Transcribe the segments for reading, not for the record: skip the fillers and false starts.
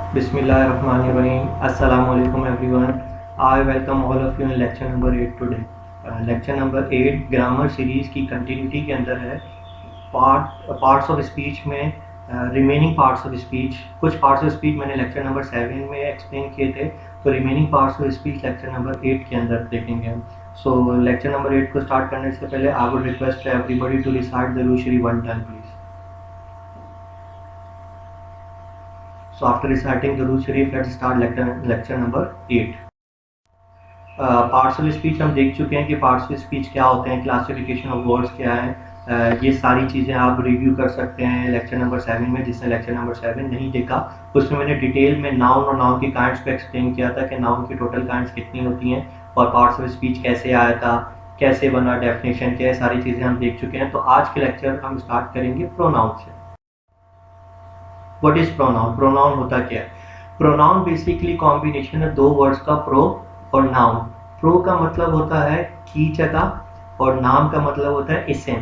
Bismillahirrahmanirrahim. Assalamualaikum everyone. I welcome all of you in lecture number 8 today. Lecture number 8 grammar series की continuity के अंदर है। Parts of speech में remaining parts of speech, कुछ parts of speech मैंने lecture number 7 में explain किए थे, तो remaining parts of speech lecture number 8 के अंदर देखेंगे हम। सो लेक्चर नंबर 8 को स्टार्ट करने से पहले I would request everybody to recite दरूद शरीफ one time please. So after reciting Durood Sharif, let's start lecture number 8. Parts of speech हम देख चुके हैं कि पार्ट्स ऑफ स्पीच क्या होते हैं, क्लासिफिकेशन ऑफ वर्ड्स क्या है, ये सारी चीज़ें आप रिव्यू कर सकते हैं लेक्चर नंबर 7 में। जिसने लेक्चर नंबर 7 नहीं देखा उसमें मैंने डिटेल में नाउन और नाउन की काइंड्स को एक्सप्लेन किया था कि नाउन की टोटल काइंड्स कितनी होती हैं और पार्ट्स ऑफ स्पीच कैसे आया था, कैसे बना, डेफिनेशन क्या है, सारी चीज़ें हम देख चुके हैं। तो आज के लेक्चर हम स्टार्ट करेंगे प्रोनाउन से। What is pronoun? प्रोनाउन होता क्या है? प्रोनाउन बेसिकली कॉम्बिनेशन है दो वर्ड्स का, प्रो और नाउन। प्रो का मतलब होता है की जगह और नाम का मतलब होता है इस्म।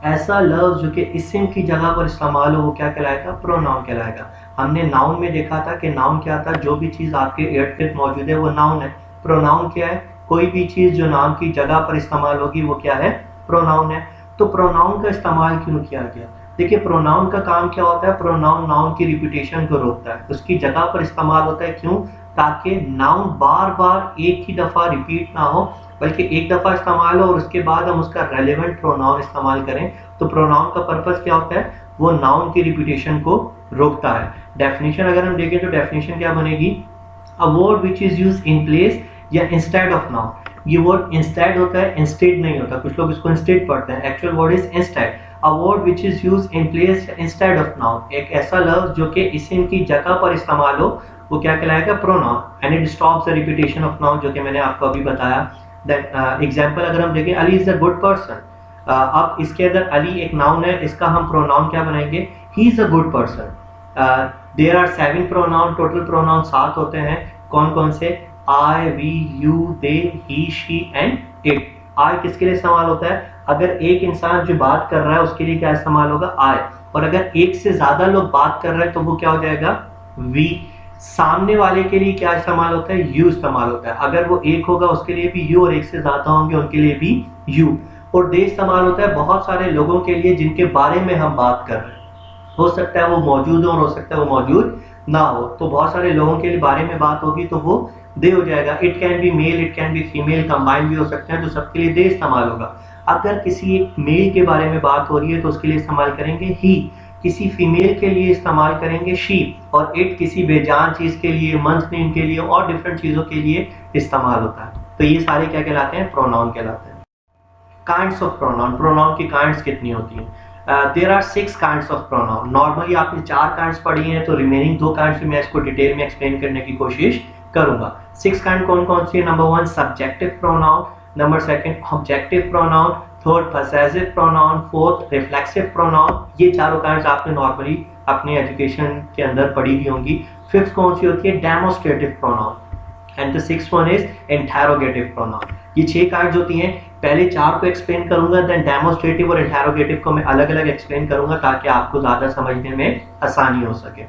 ऐसा लफ्ज जो कि इस्म की जगह पर इस्तेमाल हो वो क्या कहलाएगा? प्रोनाउन कहलाएगा। हमने नाउन में देखा था कि नाउन क्या था, जो भी चीज़ आपके इर्द गिर्द मौजूद है वो नाउन है। प्रोनाउन क्या है? कोई भी चीज़ जो नाम की जगह पर इस्तेमाल होगी वो क्या है? प्रोनाउन है। तो प्रोनाउन का इस्तेमाल क्यों किया गया? देखिए, प्रोनाउन का काम क्या होता है? प्रोनाउन नाउन की रिपीटेशन को रोकता है, उसकी जगह पर इस्तेमाल होता है। क्यों? ताकि नाउन बार बार एक ही दफ़ा रिपीट ना हो, बल्कि एक दफ़ा इस्तेमाल हो और उसके बाद हम उसका रेलेवेंट प्रोनाउन इस्तेमाल करें। तो प्रोनाउन का पर्पस क्या होता है? वो नाउन की रिपीटेशन को रोकता है। डेफिनेशन अगर हम देखें तो डेफिनेशन क्या बनेगी? A word which is use in place या इंस्टेड ऑफ नाउन। ये वर्ड इंस्टेड होता है, इंस्टेड नहीं होता। कुछ लोग इसको इंस्टेड पढ़ते हैं, actual word is instead. A word which is used in place instead of noun, एक ऐसा लफ्ज जो कि इस्म की जगह पर इस्तेमाल हो वो क्या कहलाएगा? Pronoun. And it stops the repetition of noun, जो कि मैंने आपको अभी बताया। दैट एग्जांपल अगर हम देखें, Ali is a good person. अब इसके अंदर अली एक नाउन है, इसका हम प्रोनाउन क्या बनाएंगे? He is a good person. There are 7 pronoun, total pronoun 7 होते हैं। कौन कौन से? I, we, you, they, he, she and it. I किसके लिए इस्तेमाल होता है? अगर एक इंसान जो बात कर रहा है उसके लिए क्या इस्तेमाल होगा? आई। और अगर एक से ज्यादा लोग बात कर रहे हैं तो वो क्या हो जाएगा? वी। सामने वाले के लिए क्या इस्तेमाल होता है? यू इस्तेमाल होता है। अगर वो एक होगा उसके लिए भी यू और एक से ज्यादा होंगे उनके लिए भी यू। और दे इस्तेमाल होता है बहुत सारे लोगों के लिए जिनके बारे में हम बात कर रहे हैं। हो सकता है वो मौजूद हो और हो सकता है वो मौजूद ना हो। तो बहुत सारे लोगों के लिए बारे में बात होगी तो वो दे हो जाएगा। It can be male, it can be female, combine भी हो सकते हैं, तो सबके लिए दे इस्तेमाल होगा। अगर किसी एक मेल के बारे में बात हो रही है तो उसके लिए इस्तेमाल करेंगे ही। किसी फीमेल के लिए इस्तेमाल करेंगे शी। और इट किसी बेजान चीज के लिए, मंथ नेम के लिए और डिफरेंट चीजों के लिए इस्तेमाल होता है। तो ये सारे क्या कहलाते हैं? प्रोनाउन कहलाते हैं। Kinds of pronoun. प्रोनाउन की काइंड्स कितनी होती हैं? There are 6 kinds of pronoun. Normally आपने 4 काइंड्स पढ़ी हैं, तो रिमेनिंग 2 काइंड्स मैं इसको डिटेल में एक्सप्लेन करने की कोशिश करूंगा। 6 काइंड कौन कौन सी है? Number 1 subjective pronoun, number 2 objective pronoun, 3rd possessive pronoun, 4th reflexive pronoun. ये चारों काइंड्स आपने नॉर्मली अपने एजुकेशन के अंदर पढ़ी भी होंगी। 5th कौन सी होती है? Demonstrative pronoun. And the 6th one is interrogative pronoun. ये 6 काइंड्स होती हैं। पहले 4 को एक्सप्लेन करूंगा, देन डेमोस्ट्रेटिव और इंटेरोगेटिव को मैं अलग अलग एक्सप्लेन करूंगा ताकि आपको ज्यादा समझने में आसानी हो सके।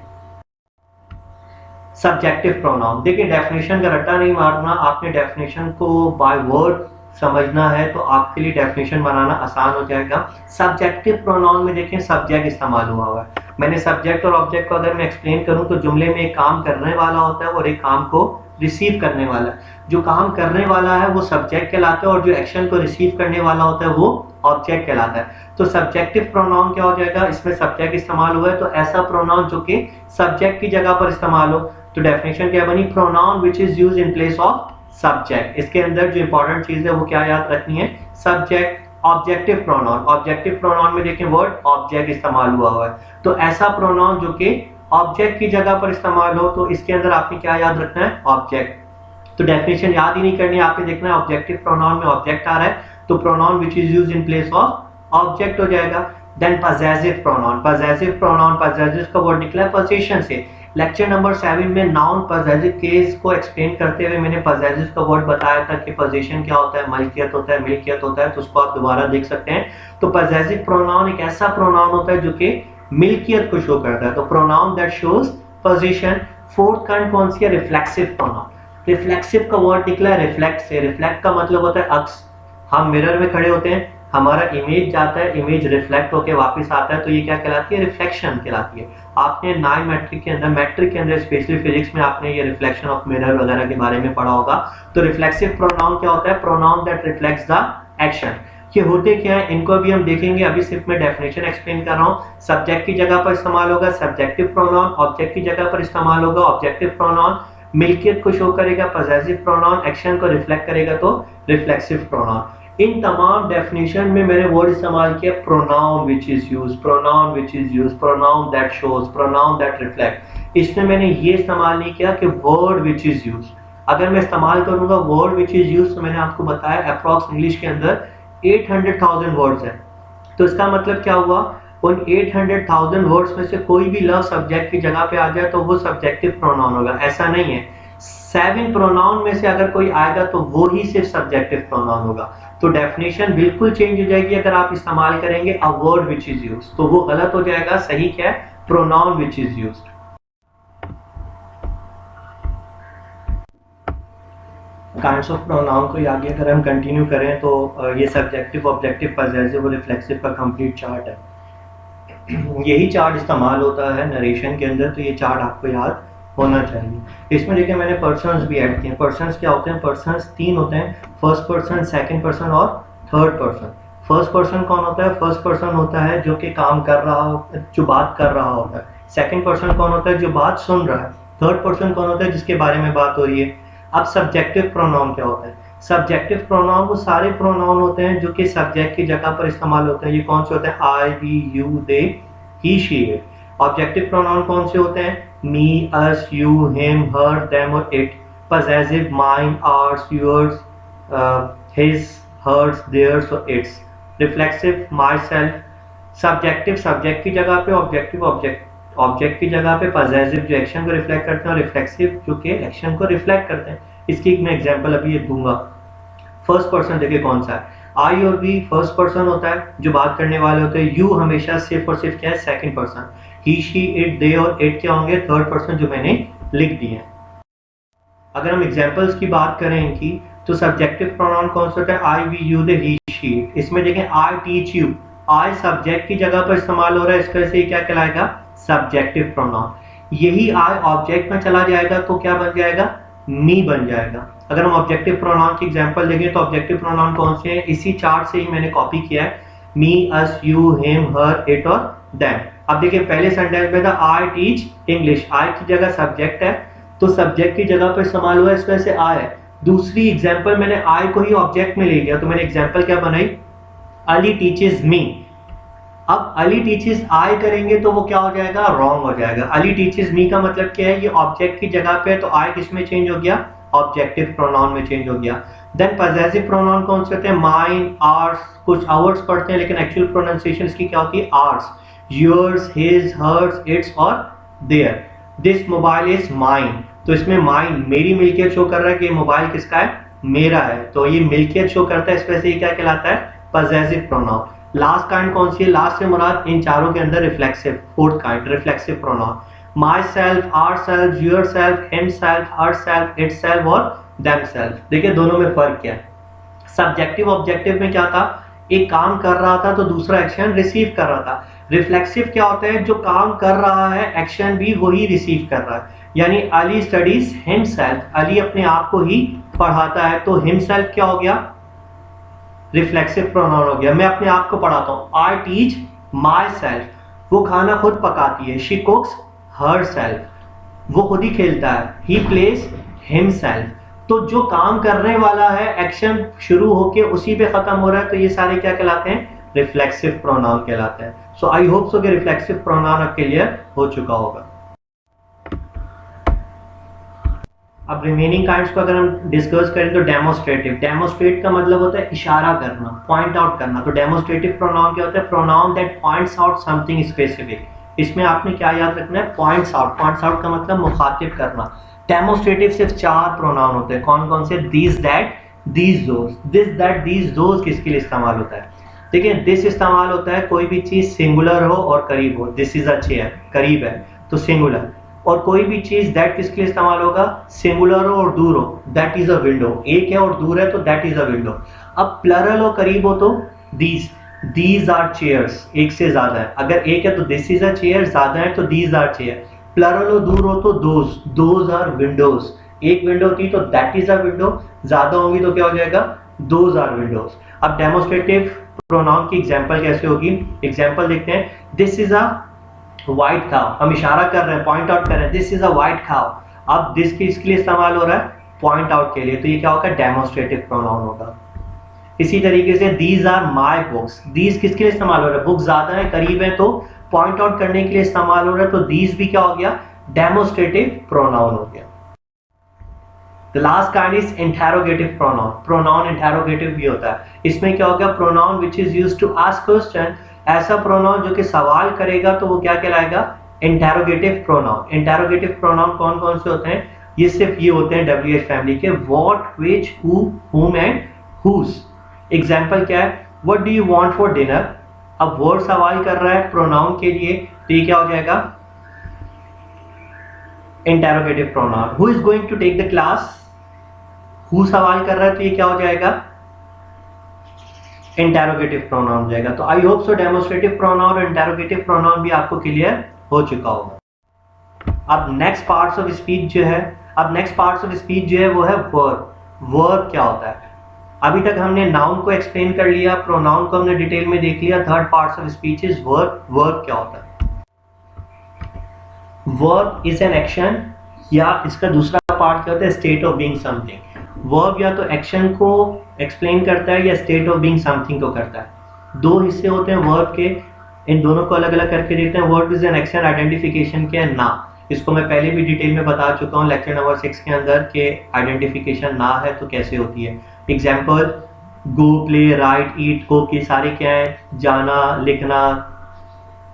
Subjective pronoun. देखिए, डेफिनेशन का रट्टा नहीं मारना, आपने डेफिनेशन को बाय वर्ड समझना है तो आपके लिए डेफिनेशन बनाना आसान हो जाएगा। सब्जेक्टिव प्रोनाउन में देखें सब्जेक्ट इस्तेमाल हुआ है। मैंने सब्जेक्ट और ऑब्जेक्ट को अगर मैं एक्सप्लेन करूं तो जुमले में एक काम करने वाला होता है और एक काम को रिसीव करने वाला है। जो काम करने वाला है वो सब्जेक्ट कहलाता है और जो एक्शन को रिसीव करने वाला होता है वो ऑब्जेक्ट कहलाता है। तो सब्जेक्टिव प्रोनाउन क्या हो जाएगा? इसमें सब्जेक्ट इस्तेमाल हुआ है तो ऐसा प्रोनाउन जो कि सब्जेक्ट की जगह पर इस्तेमाल हो। तो डेफिनेशन क्या बनी? Pronoun which is use in place of subject. इसके अंदर जो इंपॉर्टेंट चीज है वो क्या याद रखनी है? Subject. Objective pronoun. Objective pronoun में देखें वर्ड ऑब्जेक्ट इस्तेमाल हुआ है, तो ऐसा प्रोनाउन जो कि ऑब्जेक्ट की जगह पर इस्तेमाल हो तो इसके अंदर आपने क्या याद रखना है? ऑब्जेक्ट। तो डेफिनेशन याद ही नहीं करनी, आपने देखना है ऑब्जेक्टिव प्रोनाउन में ऑब्जेक्ट आ रहा है तो pronoun which is use in place of object हो जाएगा। Then possessive pronoun. Possessive pronoun, possessive का वर्ड निकला है पोजीशन से। लेक्चर नंबर 7 में नाउन पॉसेसिव केस को एक्सप्लेन करते हुए मैंने पॉसेसिव का वर्ड बताया था कि पोजीशन क्या होता है, मलकियत होता है, मिल्कियत होता है, तो उसको आप दोबारा देख सकते हैं। तो पॉसेसिव प्रोनाउन एक ऐसा प्रोनाउन होता है जो कि मिल्कियत को शो करता है। तो pronoun that shows position. Fourth kind कौन सी है? Reflexive pronoun. रिफ्लेक्सिव का वर्ड निकला है रिफ्लेक्ट से। रिफ्लेक्ट का मतलब होता है अक्स। हम मिरर में खड़े होते हैं, हमारा इमेज जाता है, इमेज रिफ्लेक्ट होकर वापस आता है, तो ये क्या कहलाती है? रिफ्लेक्शन कहलाती है। आपने 9 मैट्रिक के अंदर स्पेशली फिजिक्स में आपने ये रिफ्लेक्शन ऑफ मिरर वगैरह के बारे में पढ़ा होगा। तो रिफ्लेक्सिव प्रोनाउन क्या होता है? Pronoun that reflects the action. ये होते क्या है, इनको अभी हम देखेंगे। अभी सिर्फ मैं डेफिनेशन एक्सप्लेन कर रहा हूँ। सब्जेक्ट की जगह पर इस्तेमाल होगा सब्जेक्टिव प्रोनाउन, ऑब्जेक्ट की जगह पर इस्तेमाल होगा ऑब्जेक्टिव प्रोनाउन, मिल्कियत को शो करेगा पजेसिव प्रोनाउन, एक्शन को रिफ्लेक्ट करेगा तो रिफ्लेक्सिव प्रोनाउन। इन तमाम डेफिनेशन में मैंने वर्ड इस्तेमाल किया pronoun which is use, pronoun which is use, pronoun that shows, pronoun that reflect. इसमें मैंने ये इस्तेमाल नहीं किया कि वर्ड विच इज यूज। अगर मैं इस्तेमाल करूंगा वर्ड विच इज यूज, तो मैंने आपको बताया अप्रॉक्स इंग्लिश के अंदर 800,000 वर्ड्स हैं। तो इसका मतलब क्या हुआ? उन 800,000 वर्ड्स में से कोई भी लव सब्जेक्ट की जगह पे आ जाए तो वो सब्जेक्टिव प्रोनाउन होगा। ऐसा नहीं है, 7 प्रोनाउन में से अगर कोई आएगा तो वो ही सिर्फ सब्जेक्टिव प्रोनाउन होगा। तो डेफिनेशन बिल्कुल चेंज हो जाएगी अगर आप इस्तेमाल करेंगे a word which is used, तो वो गलत हो जाएगा। सही क्या है? Pronoun which is used. Kinds of pronoun को आगे अगर हम कंटिन्यू करें तो ये सब्जेक्टिव, ऑब्जेक्टिव, पजेसिव और रिफ्लेक्सिव का कंप्लीट चार्ट है। यही चार्ट इस्तेमाल होता है नरेशन के अंदर, तो ये चार्ट आपको याद होना चाहिए। इसमें देखिए मैंने पर्सन्स भी ऐड किए हैं। पर्सन्स क्या होते हैं? पर्सन्स 3 होते हैं, फर्स्ट पर्सन, सेकंड पर्सन और थर्ड पर्सन। फर्स्ट पर्सन कौन होता है? फर्स्ट पर्सन होता है जो कि काम कर रहा हो, जो बात कर रहा होता है। सेकंड पर्सन कौन होता है? जो बात सुन रहा है। थर्ड पर्सन कौन होता है? जिसके बारे में बात हो रही है। अब सब्जेक्टिव प्रोनाउन क्या होता है? सब्जेक्टिव प्रोनाउन वो सारे प्रोनाउन होते हैं जो कि सब्जेक्ट की जगह पर इस्तेमाल होते हैं। ये कौन से होते हैं? I, we, you, they, he, she, it. Objective pronoun कौन से होते हैं? Me, us, you, him, her, them और it. Possessive mine, ours, yours, his, hers, theirs और its. Reflexive myself. Subjective subject की जगह पे, ऑब्जेक्टिव ऑब्जेक्ट की जगह पे, पजेसिव जो एक्शन को रिफ्लेक्ट करते हैं और रिफ्लेक्सिव जो कि एक्शन को रिफ्लेक्ट करते हैं। इसकी मैं एग्जांपल अभी ये दूंगा। फर्स्ट पर्सन देखिए कौन सा है? आई और वी फर्स्ट पर्सन होता है जो बात करने वाले होते हैं। यू हमेशा सिर्फ और सिर्फ क्या है? Second person. He, she, it, they और इट क्या होंगे? थर्ड पर्सन जो मैंने लिख दिए हैं। अगर हम एग्जांपल्स की बात करें इनकी, तो सब्जेक्टिव प्रोनाउन कौन सा होता है? I, we, you, they, he, she, it. इसमें देखें I teach you, I subject की जगह पर इस्तेमाल हो रहा है, इस वजह से ये क्या कहलाएगा? Subjective pronoun. यही आई ऑब्जेक्ट में चला जाएगा तो क्या बन जाएगा? मी बन जाएगा। अगर हम ऑब्जेक्टिव प्रोनाउन की एग्जांपल देखें तो ऑब्जेक्टिव प्रोनाउन कौन से हैं? इसी चार्ट से ही मैंने कॉपी किया है। मी, us, you, him, her, it और देम। अब देखिए पहले सेंटेंस में था आई टीच इंग्लिश। आई की जगह सब्जेक्ट है तो सब्जेक्ट की जगह पर इस्तेमाल हुआ, इस वजह से आई है। दूसरी एग्जांपल मैंने आई को ही ऑब्जेक्ट में ले लिया, तो मैंने एग्जांपल क्या बनाई? Ali teaches me. अब अली टीचेस आई करेंगे तो वो क्या हो जाएगा? रॉन्ग हो जाएगा। अली टीचेस मी का मतलब क्या है? ये ऑब्जेक्ट की जगह पे है तो आई किस में चेंज हो गया? ऑब्जेक्टिव प्रोनाउन में चेंज हो गया। देन पजेसिव प्रोनाउन कौन से होते हैं? माइन, आर्स, कुछ आवर्स पढ़ते हैं लेकिन एक्चुअल प्रोनाउंसिएशन इसकी क्या होती है? Ours. Yours, his, hers, its और their. This mobile is mine, तो इसमें माइन मेरी मिल्कियत शो कर रहा है कि मोबाइल किसका है? मेरा है, तो ये मिल्कियत शो करता है, इस वजह से ये क्या कहलाता है? Possessive pronoun. लास्ट काइंड कौन सी है? लास्ट से मुराद इन चारों के अंदर reflexive, fourth kind reflexive pronoun. Myself, ourself, yourself, himself, herself, itself और देम सेल्फ। देखिए दोनों में फर्क क्या है? सब्जेक्टिव ऑब्जेक्टिव में क्या था? एक काम कर रहा था तो दूसरा एक्शन रिसीव कर रहा था। रिफ्लेक्सिव क्या होता है? जो काम कर रहा है एक्शन भी वही रिसीव कर रहा है। यानी अली स्टडीज हिमसेल्फ, अली अपने आप को ही पढ़ाता है, तो हिमसेल्फ क्या हो गया? रिफ्लेक्सिव प्रोनाउन हो गया। मैं अपने आप को पढ़ाता हूं, आई टीच माई सेल्फ, वो खाना खुद पकाती है। शी कुक्स हर सेल्फ, वो खुद ही खेलता है। ही प्लेज हिमसेल्फ, तो जो काम करने वाला है एक्शन शुरू होके उसी पे खत्म हो रहा है, तो ये सारे क्या कहलाते हैं? रिफ्लेक्सिव प्रोनाउन कहलाते हैं। सो आई होप सो कि रिफ्लेक्सिव प्रोनाउन अब क्लियर हो चुका होगा। अब रिमेनिंग काइंड्स को अगर हम डिस्कस करें तो डेमोस्ट्रेटिव। डेमोस्ट्रेट का मतलब होता है इशारा करना, पॉइंट आउट करना। तो डेमोस्ट्रेटिव प्रोनाउन क्या होता है? Pronoun that points out something specific. इसमें आपने क्या याद रखना है? Points out. पॉइंट्स आउट का मतलब मुखातिब करना। डेमोस्ट्रेटिव सिर्फ 4 प्रोनाउन होते हैं। कौन कौन से? This, that, these, those. This, that, these, those किसके लिए इस्तेमाल होता है? देखिए दिस इस्तेमाल होता है कोई भी चीज सिंगुलर हो और करीब हो। दिस इज अ चेयर, करीब है तो सिंगुलर। और कोई भी चीज दैट किसके लिए इस्तेमाल होगा, सिंगुलर हो और दूर हो, दैट इज अ विंडो। एक है और दूर है तो दैट इज अ विंडो। अब प्लरल हो करीब हो तो दीज आर चेयर्स, एक से ज्यादा है, अगर एक है तो दिस इज अ चेयर, ज्यादा है तो दीज आर चेयर। प्लरल हो दूर हो तो दोज आर विंडोज, एक विंडो थी तो दैट इज अ विंडो, ज्यादा होगी तो क्या हो जाएगा, दोज आर विंडोज। अब डेमोस्ट्रेटिव प्रोनाउन की एग्जांपल कैसे होगी, एग्जांपल देखते हैं। This is a white cow, हम इशारा कर रहे हैं, पॉइंट आउट कर रहे हैं, this is a white cow. अब दिस किसके लिए इस्तेमाल हो रहा है, पॉइंट आउट के लिए, तो ये क्या होगा, डेमोस्ट्रेटिव प्रोनाउन होगा। इसी तरीके से these are my books, these किसके लिए इस्तेमाल हो रहा है, बुक ज्यादा है करीब है तो पॉइंट आउट करने के लिए इस्तेमाल हो रहा है, तो दीज भी क्या हो गया, डेमोस्ट्रेटिव प्रोनाउन हो गया। The last kind is interrogative pronoun. Pronoun interrogative भी होता है। इसमें क्या होगा, pronoun which is used to ask question, ऐसा pronoun जो कि सवाल करेगा तो वो क्या कहलाएगा, interrogative pronoun। interrogative pronoun कौन कौन से होते हैं, ये सिर्फ ये होते हैं WH फैमिली के, what, which, who, whom and whose। Example क्या है, what do you want for dinner। अब word सवाल कर रहा है pronoun के लिए तो ये क्या हो जाएगा, interrogative pronoun। who is going to take the class, who सवाल कर रहा है तो ये क्या हो जाएगा, इंटेरोगेटिव प्रोनाउन हो जाएगा। तो I hope so demonstrative pronoun और इंटेरोगेटिव प्रोनाउन भी आपको क्लियर हो चुका होगा। अब नेक्स्ट पार्ट्स ऑफ स्पीच जो है, वो है वर्ब। वर्ब क्या होता है, अभी तक हमने नाउन को एक्सप्लेन कर लिया, प्रोनाउन को हमने डिटेल में देख लिया। Third parts of speech is verb. Verb क्या होता है, वर्ब इज एन एक्शन, या इसका दूसरा पार्ट क्या होता है, state of being something. Verb या तो एक्शन को एक्सप्लेन करता है या स्टेट ऑफ बीइंग समथिंग को करता है। दो हिस्से होते हैं वर्ब के, इन दोनों को अलग अलग करके देखते हैं। Verb is an action, identification क्या है, ना, इसको मैं पहले भी डिटेल में बता चुका हूँ लेक्चर नंबर 6 के अंदर के आइडेंटिफिकेशन ना है तो कैसे होती है। एग्जाम्पल, गो, प्ले, राइट, ईट, कुक, ये सारे क्या है, जाना, लिखना,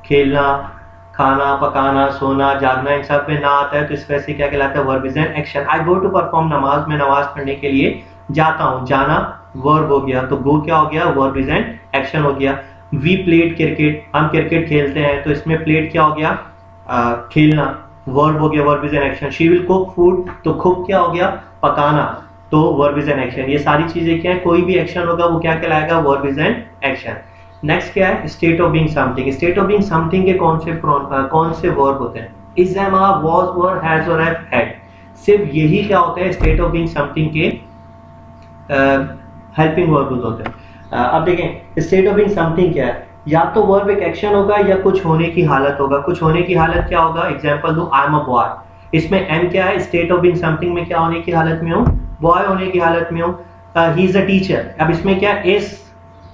खेलना, खाना, पकाना, सोना, जागना, इन सब में ना आता है तो इस वजह से क्या कहलाता है, verb is an action. I go to perform namaz, मैं नमाज पढ़ने के लिए जाता हूँ, जाना वर्ब हो गया, तो गो क्या हो गया, वर्ब इज एन एक्शन हो गया। वी प्लेड क्रिकेट, हम क्रिकेट खेलते हैं तो इसमें प्लेड क्या हो गया, खेलना, वर्ब हो गया, verb is an action. She will cook food, तो कुक क्या हो गया, पकाना, तो वर्ब इज एन एक्शन। ये सारी चीजें क्या है, कोई भी एक्शन होगा वो क्या कहलाएगा, verb is an action. Next क्या है, state of being something. State of being something के कौन से वर्ब होते हैं, is, am, are, was, were, has और हैव, हैड। सिर्फ यही क्या होते हैं, स्टेट ऑफ बीइंग समथिंग के हेल्पिंग वर्ब होते हैं। अब देखें स्टेट ऑफ बीइंग समथिंग क्या है, या तो वर्ब एक एक्शन होगा या कुछ होने की हालत होगा। कुछ होने की हालत क्या होगा, एग्जांपल दो, आई एम अ बॉय, इसमें एम क्या है, स्टेट ऑफ बीइंग समथिंग में क्या होने की हालत में हूँ, बॉय होने की हालत में हूँ। ही इज अ टीचर, अब इसमें क्या इज,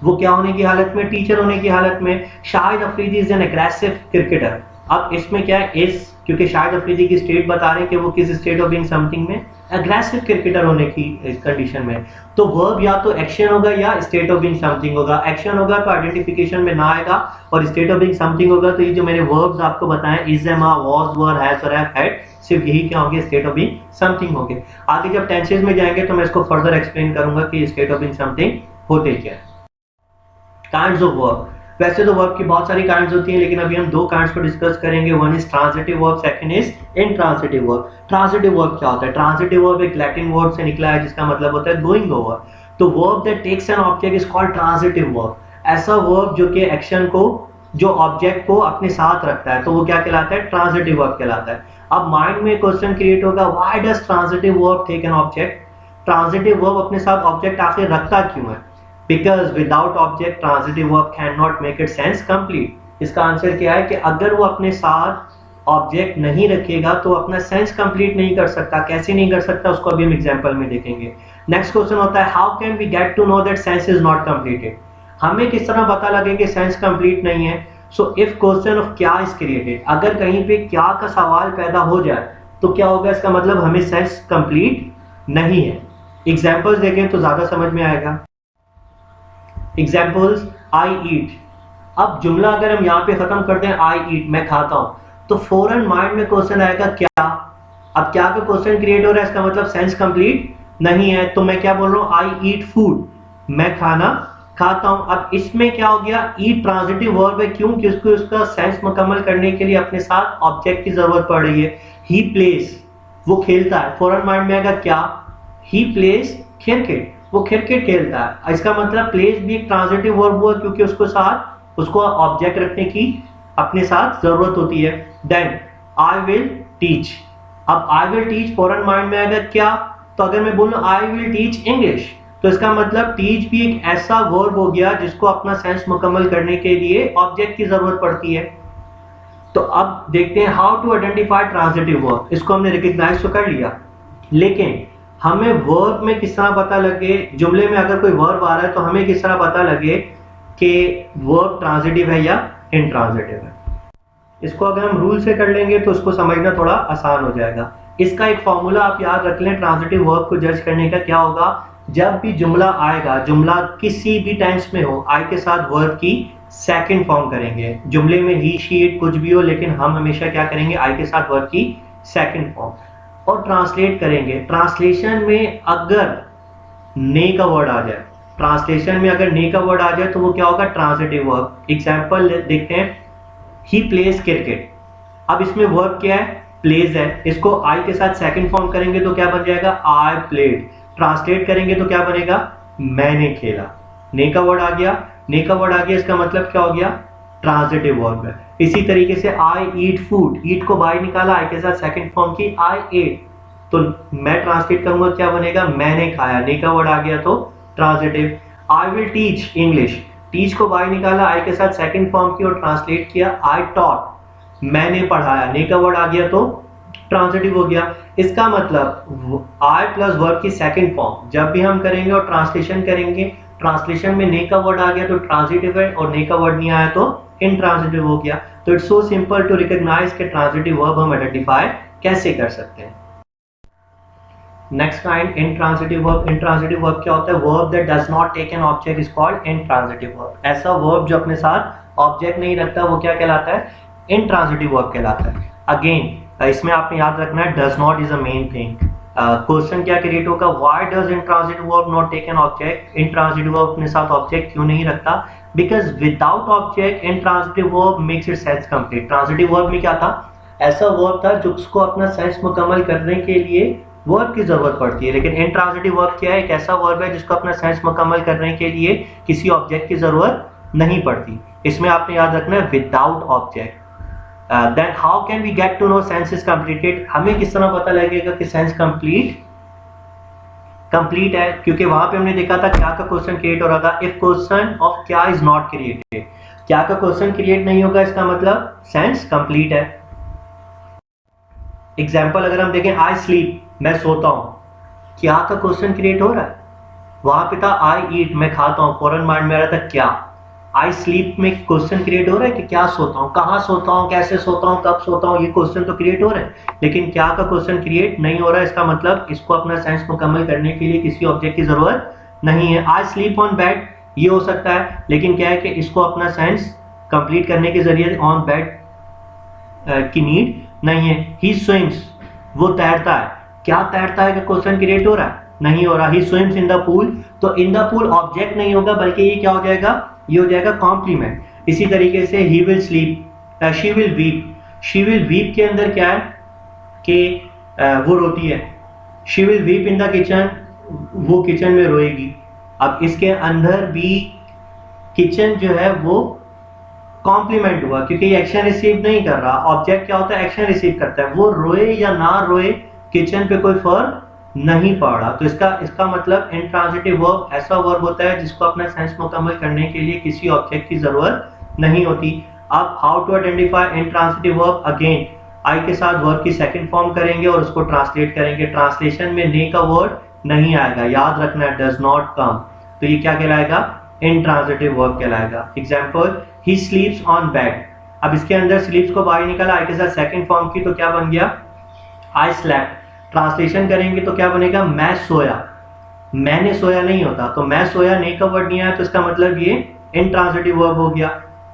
वो क्या होने की हालत में, टीचर होने की हालत में। Shahid Afridi is an aggressive cricketer, अब इसमें क्या है, इज, क्योंकि शाहिद अफरीदी की स्टेट बता रहे हैं कि वो किस स्टेट ऑफ बीइंग समथिंग में, एग्रेसिव क्रिकेटर होने की कंडीशन में। तो वर्ब या तो एक्शन होगा या स्टेट ऑफ बीइंग समथिंग होगा। एक्शन होगा तो आइडेंटिफिकेशन में ना आएगा, और स्टेट ऑफ बीइंग समथिंग होगा तो ये जो मैंने वर्ब्स आपको बताएं, is, am, are, was, were, has और हैव, हैड, सिर्फ यही क्या होंगे, स्टेट ऑफ बीइंग समथिंग होंगे। आगे जब टेंसेस में जाएंगे तो मैं इसको फर्दर एक्सप्लेन करूंगा कि स्टेट ऑफ बीइंग समथिंग होते क्या है। काइंड्स ऑफ वर्ब, वैसे तो वर्ब की बहुत सारी काइंड्स होती हैं लेकिन अभी हम दो काइंड्स को डिस्कस करेंगे। One is transitive verb, second is intransitive verb. Transitive verb क्या होता है, ट्रांजिटिव वर्ब एक लैटिन वर्ड से निकला है जिसका मतलब होता है गोइंग ओवर। तो verb that takes an object is called transitive verb. ऐसा वर्ब जो कि एक्शन को, जो ऑब्जेक्ट को अपने साथ रखता है तो वो क्या कहलाता है, ट्रांजिटिव वर्ब कहलाता है। अब माइंड में क्वेश्चन क्रिएट होगा, why does transitive verb take an object. Transitive verb अपने साथ ऑब्जेक्ट आखिर रखता क्यों है, because without object transitive verb cannot make its sense complete। इसका आंसर क्या है कि अगर वो अपने साथ ऑब्जेक्ट नहीं रखेगा तो अपना सेंस कंप्लीट नहीं कर सकता। कैसे नहीं कर सकता उसको अभी हम एग्जांपल में देखेंगे। नेक्स्ट क्वेश्चन होता है, how can we get to know that sense is not completed. हमें किस तरह पता लगे कि सेंस कंप्लीट नहीं है। सो इफ क्वेश्चन ऑफ क्या इज क्रिएटेड, अगर कहीं पे क्या का सवाल पैदा हो जाए तो क्या होगा, इसका मतलब हमें सेंस कंप्लीट नहीं है। एग्जाम्पल्स देखें तो ज्यादा समझ में आएगा। एग्जाम्पल्स, आई ईट। अब जुमला अगर हम यहाँ पे खत्म कर दें, आई ईट, मैं खाता हूं, तो फौरन माइंड में क्वेश्चन आएगा क्या। अब क्या का क्वेश्चन क्रिएट हो रहा है, इसका मतलब सेंस कंप्लीट नहीं है। तो मैं क्या बोल रहा हूँ, आई ईट फूड, मैं खाना खाता हूं। अब इसमें क्या हो गया, ईट ट्रांजिटिव वर्ब है, क्यों, क्योंकि उसका सेंस मुकम्मल करने के लिए अपने साथ ऑब्जेक्ट की जरूरत पड़ रही है। ही प्लेस, वो खेलता है, फौरन माइंड में आएगा क्या, ही प्लेस क्रिकेट, वो क्रिकेट खेलता है। इसका मतलब प्लेस भी एक ट्रांजिटिव वर्ब हुआ क्योंकि उसको ऑब्जेक्ट रखने की अपने साथ जरूरत होती है। देन आई विल टीच, अब आई विल टीच फौरन माइंड में आएगा क्या, तो अगर मैं बोलूं आई विल टीच इंग्लिश, तो इसका मतलब टीच भी एक ऐसा वर्ब हो गया जिसको अपना सेंस मुकम्मल करने के लिए ऑब्जेक्ट की जरूरत पड़ती है। तो अब देखते हैं how to identify transitive verb. इसको हमने रिकॉग्नाइज तो कर लिया, लेकिन हमें वर्ब में किस तरह पता लगे, जुमले में अगर कोई वर्ब आ रहा है तो हमें किस तरह पता लगे कि वर्ब ट्रांजिटिव है या इंट्रांजिटिव है। इसको अगर हम रूल से कर लेंगे तो उसको समझना थोड़ा आसान हो जाएगा। इसका एक फॉर्मूला आप याद रख लें ट्रांजिटिव वर्ब को जज करने का। क्या होगा, जब भी जुमला आएगा, जुमला किसी भी टेंस में हो, आई के साथ वर्ब की सेकंड फॉर्म करेंगे। जुमले में ही शी इट कुछ भी हो, लेकिन हम हमेशा क्या करेंगे, आई के साथ वर्ब की सेकंड फॉर्म, और ट्रांसलेट करेंगे। ट्रांसलेशन में अगर ने का वर्ड आ जाए, ट्रांसलेशन में अगर ने का वर्ड आ जाए तो वो क्या होगा, ट्रांजिटिव वर्ब। एग्जांपल देखते हैं, ही प्लेज क्रिकेट। अब इसमें वर्ब क्या है, प्लेज है। इसको आई के साथ सेकंड फॉर्म करेंगे तो क्या बन जाएगा, आई प्लेड। ट्रांसलेट करेंगे तो क्या बनेगा, मैंने खेला। ने का वर्ड आ गया, ने का वर्ड आ गया, इसका मतलब क्या हो गया, ट्रांजिटिव वर्ब है। इसी तरीके से आई ईट फूड, ईट को बाई निकाला, आई के साथ सेकंड फॉर्म की आई एट, तो मैं ट्रांसलेट करूंगा क्या बनेगा, मैंने खाया। ने का वर्ड आ गया तो transitive. I will teach English, teach को बाई निकाला, आई के साथ सेकंड फॉर्म की और ट्रांसलेट किया आई टॉट, मैंने पढ़ाया। ने का वर्ड आ गया तो ट्रांजिटिव हो गया। इसका मतलब आई प्लस वर्ब की सेकंड फॉर्म जब भी हम करेंगे और ट्रांसलेशन करेंगे, ट्रांसलेशन में ने का वर्ड आ गया तो ट्रांजिटिव है, और ने का वर्ड नहीं आया तो इंट्रांजिटिव हो गया। तो it's so simple to recognise के ट्रांजिटिव वर्ब हम आइडेंटिफाई कैसे कर सकते हैं। Next kind, intransitive verb. Intransitive verb क्या होता है, verb that does not take an object is called intransitive verb. ऐसा वर्ब जो अपने साथ ऑब्जेक्ट नहीं रखता वो क्या कहलाता है, इंट्रांजिटिव वर्ब कहलाता है। अगेन इसमें आपने याद रखना है does not is a main thing. Question क्या क्रिएट होगा, why does intransitive verb not take an object, intransitive verb अपने साथ ऑब्जेक्ट क्यों नहीं रखता, because without object intransitive verb makes it sense complete. Transitive verb में क्या था, ऐसा वर्ब था जिसको अपना सेंस मुकम्मल करने के लिए वर्ब की जरूरत पड़ती है, लेकिन इंट्रांजिटिव वर्ब क्या है, एक ऐसा वर्ब है जिसको अपना सेंस मुकम्मल करने के लिए किसी ऑब्जेक्ट की जरूरत नहीं पड़ती। इसमें आपने याद रखना है without object. Then how can we get to know sense is completed, हमें किस तरह पता लगेगा कि सेंस कंप्लीट है, क्योंकि वहां पे हमने देखा था क्या का क्वेश्चन क्रिएट हो रहा था, इफ क्वेश्चन ऑफ क्या इज नॉट क्रिएटेड, क्या का क्वेश्चन क्रिएट नहीं होगा इसका मतलब सेंस कंप्लीट है। एग्जाम्पल अगर हम देखें, आई स्लीप, मैं सोता हूं, क्या का क्वेश्चन क्रिएट हो रहा है, वहां पे था आई ईट, मैं खाता हूं, फौरन माइंड में आ रहा था क्या। आई स्लीप में क्वेश्चन क्रिएट हो रहा है कि क्या सोता हूं, कहां सोता हूं, कैसे सोता हूं, कब सोता हूं, ये क्वेश्चन तो क्रिएट हो रहे हैं, लेकिन क्या का क्वेश्चन क्रिएट नहीं हो रहा है। इसका मतलब इसको अपना सेंस मुकम्मल करने के लिए किसी ऑब्जेक्ट की जरूरत नहीं है। आई स्लीप ऑन बेड, ये हो सकता है, लेकिन क्या है कि इसको अपना सेंस कंप्लीट करने के जरिए ऑन बेड की नीड नहीं है। ही स्विम्स, वो तैरता है, क्या तैरता है का क्वेश्चन क्रिएट हो रहा है, नहीं हो रहा। ही स्विम्स इन द पूल, तो इन द पूल ऑब्जेक्ट नहीं होगा, बल्कि ये क्या हो जाएगा, ये हो जाएगा कॉम्प्लीमेंट। इसी तरीके से he will sleep, she will weep, she will weep के अंदर क्या है कि वो रोती है, she will weep in the kitchen, वो किचन में रोएगी। अब इसके अंदर भी किचन जो है वो कॉम्प्लीमेंट हुआ क्योंकि एक्शन रिसीव नहीं कर रहा, ऑब्जेक्ट क्या होता है, एक्शन रिसीव करता है। वो रोए या ना रोए किचन पे कोई फर्क नहीं पड़ रहा। तो इसका मतलब इंट्रांजिटिव वर्ब ऐसा वर्ब होता है जिसको अपना सेंस मुकम्मल करने के लिए किसी ऑब्जेक्ट की जरूरत नहीं होती। अब how to identify intransitive verb, again I के साथ वर्ब की सेकंड फॉर्म करेंगे और उसको ट्रांसलेट करेंगे। ट्रांसलेशन में ने का वर्ड नहीं आएगा, याद रखना है डज नॉट कम, तो ये क्या कहलाएगा, इंट्रांजिटिव वर्ब कहलाएगा। एग्जांपल, ही स्लीप्स ऑन बेड, अब इसके अंदर स्लीप्स को बाहर निकाला, आई के साथ सेकंड फॉर्म की, तो क्या बन गया, आई स्लेप्ट। ट्रांसलेशन करेंगे तो क्या बनेगा, मैं सोया, मैंने सोया नहीं होता, तो मैं सोया ने का वर्ड नहीं आया, तो इसका मतलब ये इंट्रांजिटिव वर्ब हो गया।